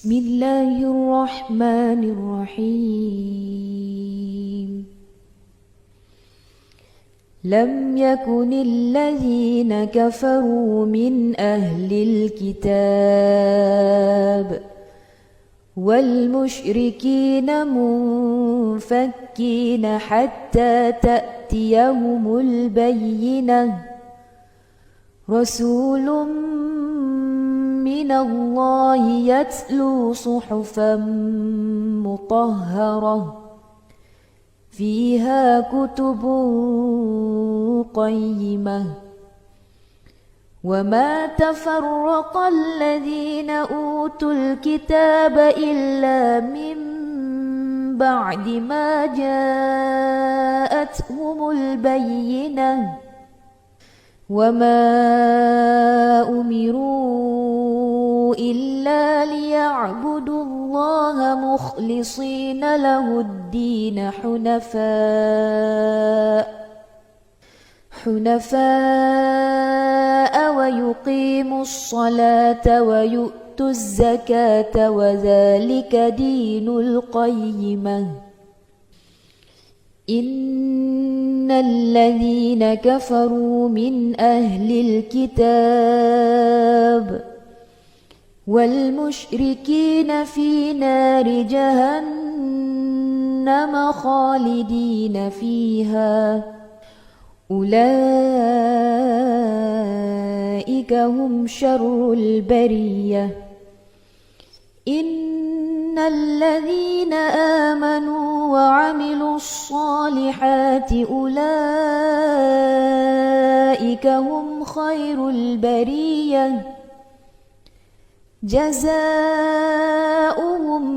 بسم الله الرحمن الرحيم. لم يكن الذين كفروا من أهل الكتاب والمشركين منفكين حتى تأتيهم البينة، رسول من الله يتلو صحفا مطهرة فيها كتب قيمة. وما تفرق الذين أوتوا الكتاب إلا من بعد ما جاءتهم البينة، وما أمروا إلا ليعبدوا الله مخلصين له الدين حنفاء ويقيموا الصلاة ويؤتوا الزكاة وذلك دين القيمة. إن الذين كفروا من أهل الكتاب والمشركين في نار جهنم خالدين فيها، أولئك هم شر البرية. إن الذين آمنوا وعملوا الصالحات أولئك هم خير البرية، جزاؤهم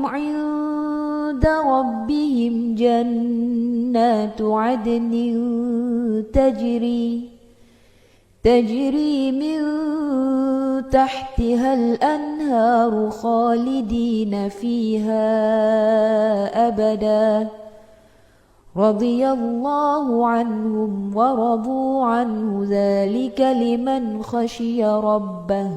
عند ربهم جنات عدن تجري من تحتها الأنهار خالدين فيها أبدا، رضي الله عنهم ورضوا عنه، ذلك لمن خشي ربه.